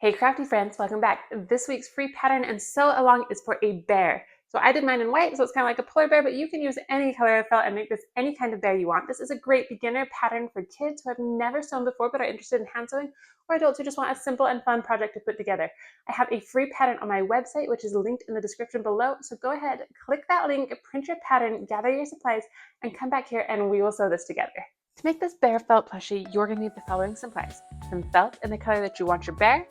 Hey crafty friends, welcome back. This week's free pattern and sew along is for a bear. So I did mine in white, so it's kind of like a polar bear, but you can use any color of felt and make this any kind of bear you want. This is a great beginner pattern for kids who have never sewn before but are interested in hand sewing, or adults who just want a simple and fun project to put together. I have a free pattern on my website, which is linked in the description below. So go ahead, click that link, print your pattern, gather your supplies, and come back here and we will sew this together. To make this bear felt plushie, you're going to need the following supplies: some felt in the color that you want your bear,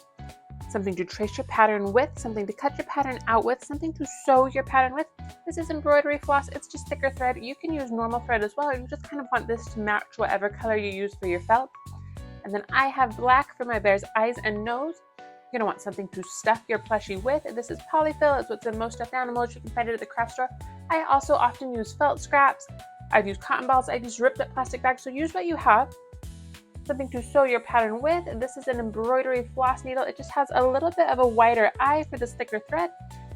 something to trace your pattern with, something to cut your pattern out with, something to sew your pattern with. This is embroidery floss, it's just thicker thread. You can use normal thread as well, or you just kind of want this to match whatever color you use for your felt. And then I have black for my bear's eyes and nose. You're gonna want something to stuff your plushie with. This is polyfill, it's what's in most stuffed animals. You can find it at the craft store. I also often use felt scraps. I've used cotton balls, I've used ripped up plastic bags, so use what you have. Something to sew your pattern with. This is an embroidery floss needle. It just has a little bit of a wider eye for this thicker thread.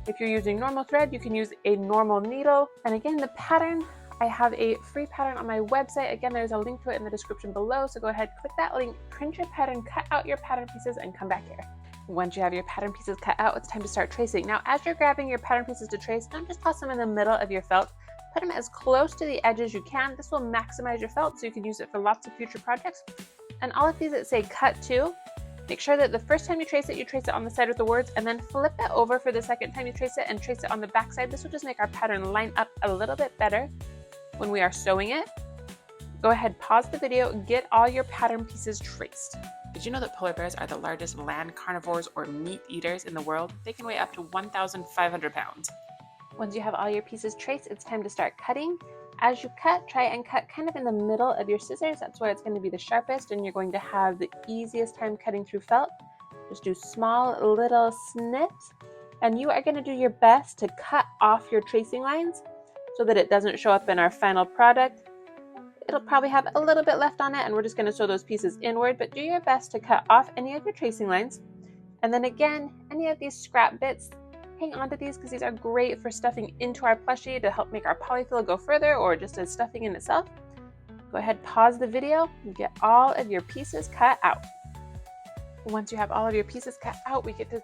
If you're using normal thread, you can use a normal needle. And again, the pattern, I have a free pattern on my website. Again, there's a link to it in the description below. So go ahead, click that link, print your pattern, cut out your pattern pieces, and come back here. Once you have your pattern pieces cut out, it's time to start tracing. Now, as you're grabbing your pattern pieces to trace, don't just toss them in the middle of your felt. Put them as close to the edge as you can. This will maximize your felt so you can use it for lots of future projects. And all of these that say cut to, make sure that the first time you trace it on the side with the words, and then flip it over for the second time you trace it and trace it on the back side. This will just make our pattern line up a little bit better when we are sewing it. Go ahead, pause the video, get all your pattern pieces traced. Did you know that polar bears are the largest land carnivores or meat eaters in the world? They can weigh up to 1,500 pounds. Once you have all your pieces traced, it's time to start cutting. As you cut, try and cut kind of in the middle of your scissors. That's where it's going to be the sharpest and you're going to have the easiest time cutting through felt. Just do small little snips, and you are going to do your best to cut off your tracing lines so that it doesn't show up in our final product. It'll probably have a little bit left on it and we're just going to sew those pieces inward, but do your best to cut off any of your tracing lines. And then again, any of these scrap bits, hang on to these because these are great for stuffing into our plushie to help make our polyfill go further, or just as stuffing in itself. Go ahead, pause the video, and get all of your pieces cut out. Once you have all of your pieces cut out, we get to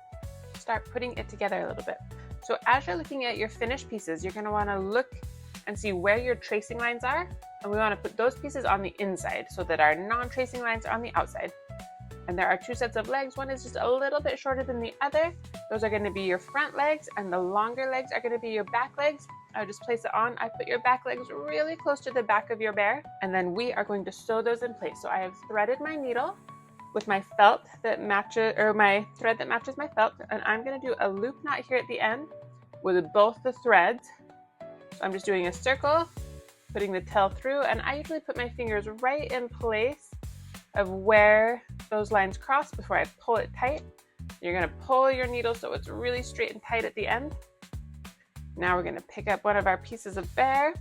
start putting it together a little bit. So as you're looking at your finished pieces, you're going to want to look and see where your tracing lines are, and we want to put those pieces on the inside so that our non-tracing lines are on the outside. And there are two sets of legs. One is just a little bit shorter than the other. Those are going to be your front legs, and the longer legs are going to be your back legs. I just place it on. I put your back legs really close to the back of your bear, and then we are going to sew those in place. So I have threaded my needle with my felt that matches, or my thread that matches my felt, and I'm going to do a loop knot here at the end with both the threads. So I'm just doing a circle, putting the tail through, and I usually put my fingers right in place of where those lines cross before I pull it tight. You're going to pull your needle so it's really straight and tight at the end. Now we're going to pick up one of our pieces of bear,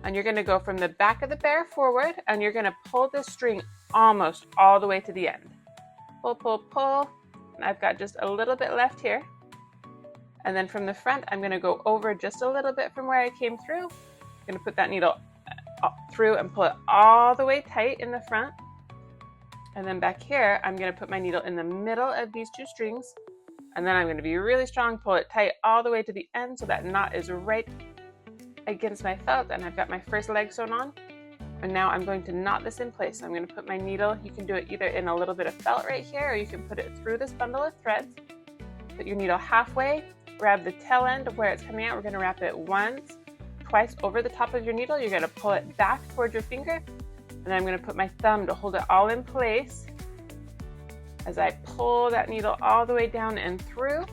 and you're going to go from the back of the bear forward, and you're going to pull this string almost all the way to the end. Pull, pull, pull. And I've got just a little bit left here. And then from the front, I'm going to go over just a little bit from where I came through. I'm going to put that needle through and pull it all the way tight in the front. And then back here, I'm going to put my needle in the middle of these two strings, and then I'm going to be really strong, pull it tight all the way to the end so that knot is right against my felt, and I've got my first leg sewn on. And now I'm going to knot this in place. So I'm going to put my needle, you can do it either in a little bit of felt right here, or you can put it through this bundle of threads. Put your needle halfway, grab the tail end of where it's coming out. We're going to wrap it once, twice over the top of your needle. You're going to pull it back towards your finger. And then I'm going to put my thumb to hold it all in place as I pull that needle all the way down and through.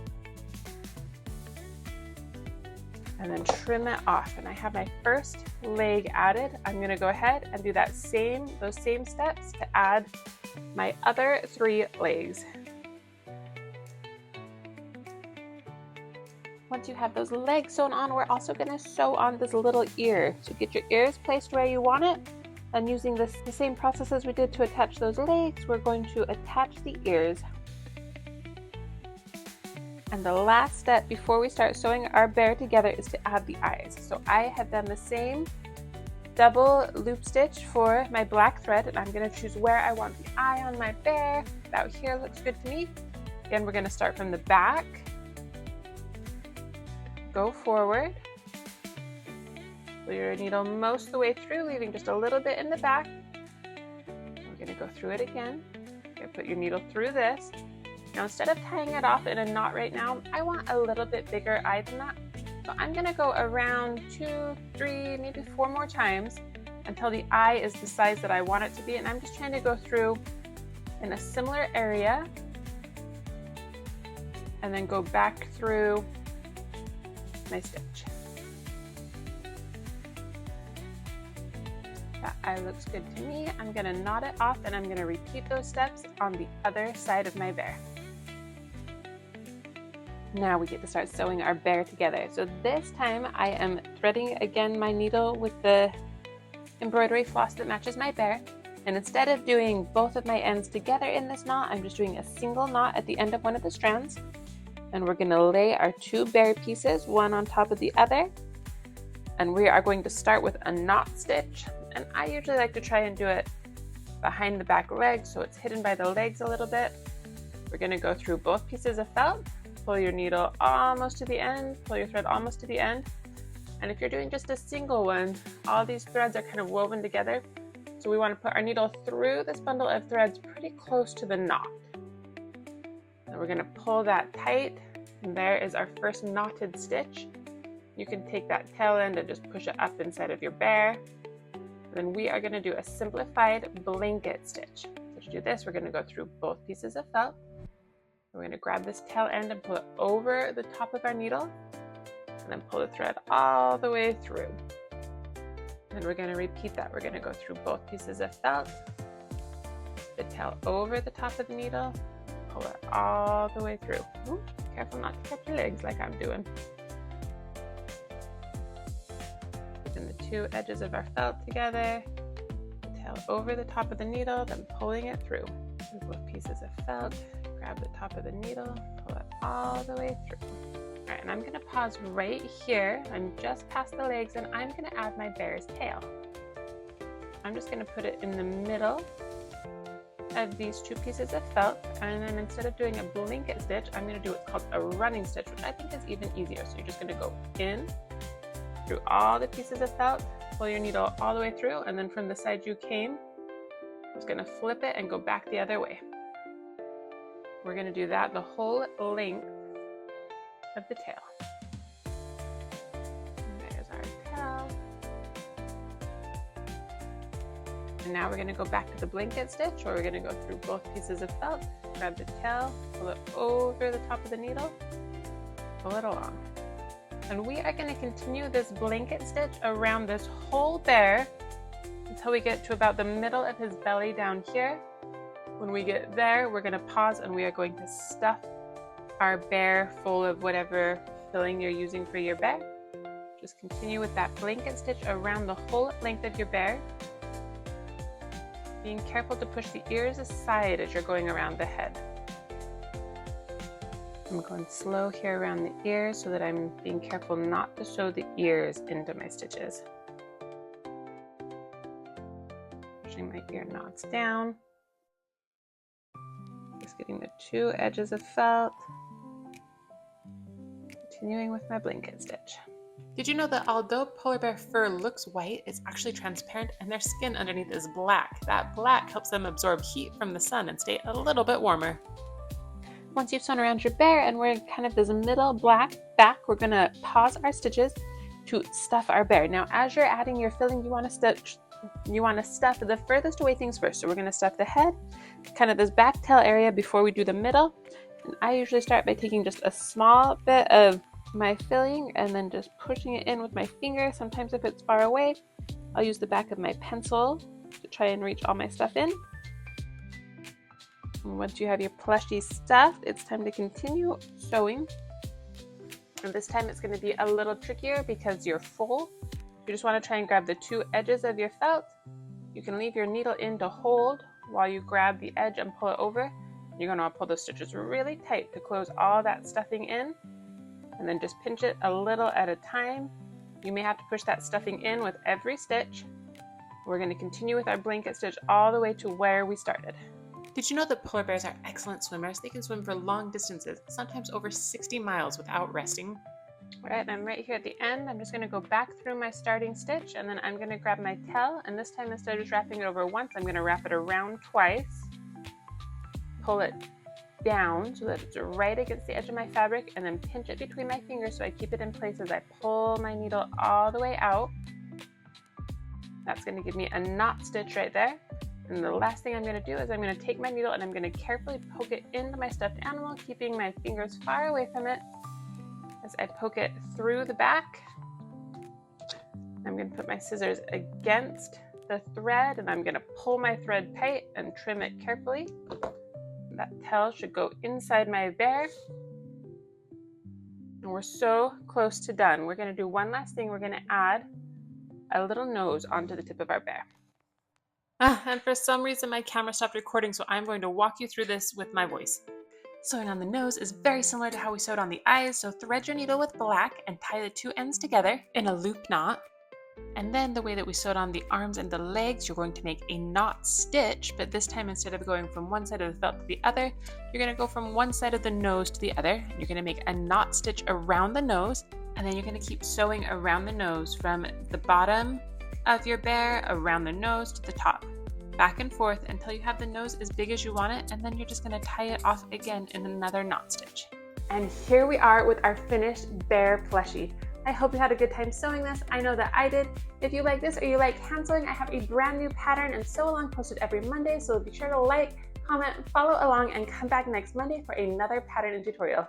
And then trim it off. And I have my first leg added. I'm going to go ahead and do those same steps to add my other 3 legs. Once you have those legs sewn on, we're also going to sew on this little ear. So get your ears placed where you want it. And using the same process as we did to attach those legs, we're going to attach the ears. And the last step before we start sewing our bear together is to add the eyes. So I have done the same double loop stitch for my black thread, and I'm going to choose where I want the eye on my bear. about here looks good to me. Again, we're going to start from the back, go forward, pull your needle most of the way through, leaving just a little bit in the back. We're going to go through it again. You're going to put your needle through this. Now, instead of tying it off in a knot right now, I want a little bit bigger eye than that. So I'm going to go around 2, 3, maybe 4 more times until the eye is the size that I want it to be. And I'm just trying to go through in a similar area and then go back through my stitch. That eye looks good to me. I'm going to knot it off and I'm going to repeat those steps on the other side of my bear. Now we get to start sewing our bear together. So this time I am threading again my needle with the embroidery floss that matches my bear. And instead of doing both of my ends together in this knot, I'm just doing a single knot at the end of one of the strands. And we're going to lay our 2 bear pieces, one on top of the other. And we are going to start with a knot stitch. And I usually like to try and do it behind the back leg so it's hidden by the legs a little bit. We're going to go through both pieces of felt. Pull your needle almost to the end, pull your thread almost to the end. And if you're doing just a single one, all these threads are kind of woven together. So we want to put our needle through this bundle of threads pretty close to the knot. And we're going to pull that tight. And there is our first knotted stitch. You can take that tail end and just push it up inside of your bear. And then we are going to do a simplified blanket stitch. So to do this, we're going to go through both pieces of felt. We're going to grab this tail end and pull it over the top of our needle and then pull the thread all the way through. And we're going to repeat that. We're going to go through both pieces of felt, the tail over the top of the needle, pull it all the way through. Ooh, careful not to catch your legs like I'm doing. Keeping the 2 edges of our felt together, the tail over the top of the needle, then pulling it through. And both pieces of felt. Grab the top of the needle, pull it all the way through. All right, and I'm going to pause right here. I'm just past the legs and I'm going to add my bear's tail. I'm just going to put it in the middle of these 2 pieces of felt, and then instead of doing a blanket stitch, I'm going to do what's called a running stitch, which I think is even easier. So you're just going to go in through all the pieces of felt, pull your needle all the way through, and then from the side you came, I'm just going to flip it and go back the other way. We're going to do that the whole length of the tail. And there's our tail. And now we're going to go back to the blanket stitch, where we're going to go through both pieces of felt, grab the tail, pull it over the top of the needle, pull it along. And we are going to continue this blanket stitch around this whole bear until we get to about the middle of his belly down here. When we get there, we're going to pause and we are going to stuff our bear full of whatever filling you're using for your bear. Just continue with that blanket stitch around the whole length of your bear. Being careful to push the ears aside as you're going around the head. I'm going slow here around the ears so that I'm being careful not to sew the ears into my stitches. Pushing my ear knots down. Just getting the 2 edges of felt. Continuing with my blanket stitch. Did you know that although polar bear fur looks white, it's actually transparent and their skin underneath is black? That black helps them absorb heat from the sun and stay a little bit warmer. Once you've sewn around your bear and we're in kind of this middle black back, we're going to pause our stitches to stuff our bear. Now, as you're adding your filling, you want to stuff the furthest away things first. So we're going to stuff the head, kind of this back tail area before we do the middle. And I usually start by taking just a small bit of my filling and then just pushing it in with my finger. Sometimes if it's far away, I'll use the back of my pencil to try and reach all my stuff in. And once you have your plushie stuffed, it's time to continue sewing. And this time it's going to be a little trickier because you're full. You just want to try and grab the 2 edges of your felt. You can leave your needle in to hold while you grab the edge and pull it over. You're going to pull the stitches really tight to close all that stuffing in, and then just pinch it a little at a time. You may have to push that stuffing in with every stitch. We're going to continue with our blanket stitch all the way to where we started. Did you know that polar bears are excellent swimmers? They can swim for long distances, sometimes over 60 miles without resting. All right, I'm right here at the end. I'm just going to go back through my starting stitch, and then I'm going to grab my tail, and this time instead of just wrapping it over once, I'm going to wrap it around twice, pull it down so that it's right against the edge of my fabric, and then pinch it between my fingers so I keep it in place as I pull my needle all the way out. That's going to give me a knot stitch right there. And the last thing I'm going to do is I'm going to take my needle and I'm going to carefully poke it into my stuffed animal, keeping my fingers far away from it as I poke it through the back. I'm going to put my scissors against the thread and I'm going to pull my thread tight and trim it carefully. That tail should go inside my bear. And we're so close to done. We're going to do one last thing. We're going to add a little nose onto the tip of our bear. And for some reason my camera stopped recording, so I'm going to walk you through this with my voice. Sewing on the nose is very similar to how we sewed on the eyes, so thread your needle with black and tie the two ends together in a loop knot. And then the way that we sewed on the arms and the legs, you're going to make a knot stitch, but this time instead of going from one side of the felt to the other, you're going to go from one side of the nose to the other. You're going to make a knot stitch around the nose, and then you're going to keep sewing around the nose from the bottom of your bear around the nose to the top, back and forth until you have the nose as big as you want it, and then you're just going to tie it off again in another knot stitch. And here we are with our finished bear plushie. I hope you had a good time sewing this. I know that I did. If you like this or you like hand sewing, I have a brand new pattern and sew along posted every Monday, so be sure to like, comment, follow along, and come back next Monday for another pattern and tutorial.